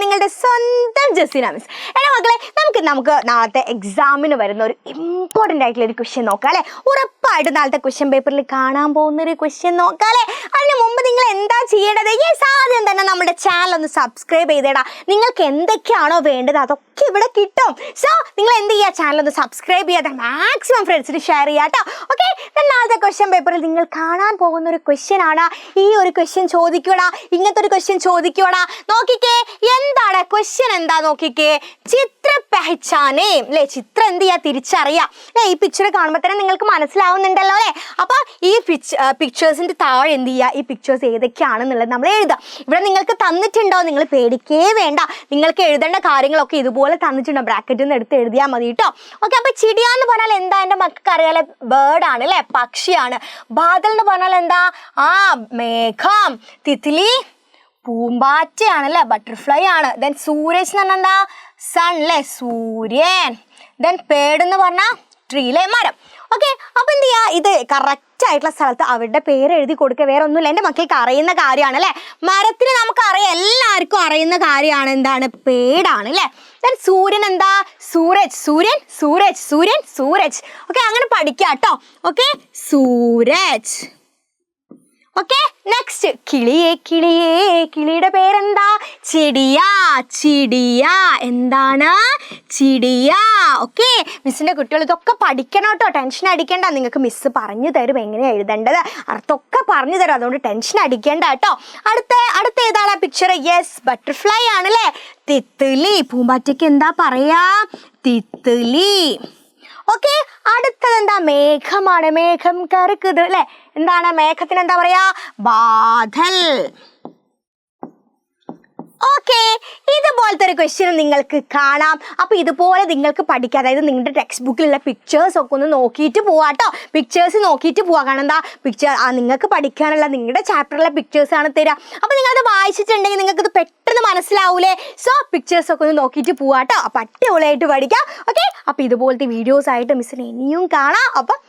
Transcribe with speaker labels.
Speaker 1: നിങ്ങളുടെ സ്വന്തം ജസീന മിസ്. എടാ മക്കളെ, നമുക്ക് നാളത്തെ എക്സാമിന് വരുന്ന ഒരു ഇമ്പോർട്ടൻ്റ് ആയിട്ടുള്ള ഒരു ക്വസ്റ്റ്യൻ നോക്കാം അല്ലേ. ഉറപ്പായിട്ടും നാളത്തെ ക്വസ്റ്റ്യൻ പേപ്പറിൽ കാണാൻ പോകുന്ന ഒരു ക്വസ്റ്റ്യൻ നോക്കാം അല്ലേ. അതിന് മുമ്പ് നിങ്ങൾ എന്താ ചെയ്യേണ്ടത്? ആദ്യം തന്നെ നമ്മുടെ ചാനൽ ഒന്ന് സബ്സ്ക്രൈബ് ചെയ്തേടാ. നിങ്ങൾക്ക് എന്തൊക്കെയാണോ വേണ്ടത് അതൊക്കെ ഇവിടെ കിട്ടും. സോ നിങ്ങൾ എന്ത് ചെയ്യുക, ചാനൽ ഒന്ന് സബ്സ്ക്രൈബ് ചെയ്യാതെ മാക്സിമം ഫ്രണ്ട്സിന് ഷെയർ ചെയ്യുക കേട്ടോ. ഓക്കെ, നാളത്തെ ക്വസ്റ്റ്യൻ പേപ്പറിൽ നിങ്ങൾ കാണാൻ പോകുന്ന ഒരു ക്വസ്റ്റ്യൻ ആണ്. ഈ ഒരു ക്വസ്റ്റ്യൻ ചോദിക്കൂടാ, ഇങ്ങനത്തെ ഒരു ക്വസ്റ്റ്യൻ ചോദിക്കൂടാ. നോക്കിക്കേ, എന്താണ് ക്വസ്റ്റ്യൻ? എന്താ നോക്കിക്കേ, ചിത്ര പെഹ്ചാനേ അല്ലേ. ചിത്രം എന്ത് ചെയ്യുക, തിരിച്ചറിയാം അല്ലേ. ഈ പിക്ചർ കാണുമ്പോൾ തന്നെ നിങ്ങൾക്ക് മനസ്സിലാവുന്നുണ്ടല്ലോ അല്ലേ. അപ്പോൾ ഈ പിക്ചേഴ്സിൻ്റെ താഴെ എന്ത് ചെയ്യുക, ഈ പിക്ചേഴ്സ് ഏതൊക്കെയാണെന്നുള്ളത് നമ്മൾ എഴുതാം. ഇവിടെ നിങ്ങൾക്ക് തന്നിട്ടുണ്ടോ, നിങ്ങൾ പേടിക്കേ വേണ്ട. നിങ്ങൾക്ക് എഴുതേണ്ട കാര്യങ്ങളൊക്കെ ഇതുപോലെ തന്നിട്ടുണ്ടോ, ബ്രാക്കറ്റിൽ നിന്ന് എടുത്ത് എഴുതിയാൽ മതി കേട്ടോ. ഓക്കെ, അപ്പോൾ ചിടിയ എന്ന് പറഞ്ഞാൽ എന്താ, എൻ്റെ മക്കൾക്ക് അറിയാലോ, ബേർഡാണ് അല്ലേ, പക്ഷിയാണ്. ബാദൽ എന്ന് പറഞ്ഞാൽ എന്താ, മേഘം. തിത്ലി പൂമ്പാറ്റയാണല്ലേ, ബട്ടർഫ്ലൈ ആണ്. ദെൻ സൂരജ് എന്ന് പറഞ്ഞാൽ എന്താ, സൺ അല്ലേ, സൂര്യൻ. ദെൻ പേട് എന്ന് പറഞ്ഞാൽ ട്രീ അല്ലേ, മരം. ഓക്കെ, അപ്പം എന്ത് ചെയ്യുക, ഇത് കറക്റ്റ് ആയിട്ടുള്ള സ്ഥലത്ത് അവരുടെ പേര് എഴുതി കൊടുക്കുക. വേറെ ഒന്നുമില്ല, എൻ്റെ മക്കൾക്ക് അറിയുന്ന കാര്യമാണ് അല്ലേ. മരത്തിന് നമുക്കറിയാം, എല്ലാവർക്കും അറിയുന്ന കാര്യമാണ്, എന്താണ്, പേടാണ് അല്ലേ. ദെൻ സൂര്യൻ എന്താ, സൂരജ്, സൂര്യൻ, സൂരജ്, സൂര്യൻ, സൂരജ്. ഓക്കെ, അങ്ങനെ പഠിക്കുക കേട്ടോ. ഓക്കെ, സൂരജ്. ഓക്കെ, നെക്സ്റ്റ് കിളിയേ, കിളിയേ, കിളിയുടെ പേരെന്താ, ചിടിയ, ചിടിയ. എന്താണ്, ചിടിയ. ഓക്കെ, മിസ്സിൻ്റെ കുട്ടികൾ ഇതൊക്കെ പഠിക്കണം കേട്ടോ, ടെൻഷൻ അടിക്കേണ്ട. നിങ്ങൾക്ക് മിസ്സ് പറഞ്ഞു തരും എങ്ങനെയാണ് എഴുതേണ്ടത്, അർത്ഥമൊക്കെ പറഞ്ഞു തരും, അതുകൊണ്ട് ടെൻഷൻ അടിക്കേണ്ട കേട്ടോ. അടുത്ത ഏതാണ് പിക്ചർ? യെസ്, ബട്ടർഫ്ലൈ ആണല്ലേ. തിത്ലി, പൂമ്പാറ്റയ്ക്ക് എന്താ പറയാ, തിത്ലി. ഓക്കെ, അടുത്തത് എന്താ, മേഘമാണ്. മേഘം കറുക്കുത് അല്ലേ. എന്താണ് മേഘത്തിന് എന്താ പറയാ, ബാദൽ. ഓക്കെ, ഇതുപോലത്തെ ഒരു ക്വസ്റ്റ്യൻ നിങ്ങൾക്ക് കാണാം. അപ്പോൾ ഇതുപോലെ നിങ്ങൾക്ക് പഠിക്കാം. അതായത് നിങ്ങളുടെ ടെക്സ്റ്റ് ബുക്കിലുള്ള പിക്ചേഴ്സ് ഒക്കെ ഒന്ന് നോക്കിയിട്ട് പോവാം കേട്ടോ. പിക്ചേഴ്സ് നോക്കിയിട്ട് പോവാം. കാരണം എന്താ, നിങ്ങൾക്ക് പഠിക്കാനുള്ള നിങ്ങളുടെ ചാപ്റ്ററിലെ പിക്ചേഴ്സാണ് തരിക. അപ്പോൾ നിങ്ങളത് വായിച്ചിട്ടുണ്ടെങ്കിൽ നിങ്ങൾക്കത് പെട്ടെന്ന് മനസ്സിലാവൂലേ. സോ പിക്ചേഴ്സ് ഒക്കെ ഒന്ന് നോക്കിയിട്ട് പോവാം കേട്ടോ. അപ്പോൾ അടിപൊളിയായിട്ട് പഠിക്കാം. ഓക്കെ, അപ്പോൾ ഇതുപോലത്തെ വീഡിയോസ് ആയിട്ട് മിസ്സിന് ഇനിയും കാണാം. അപ്പം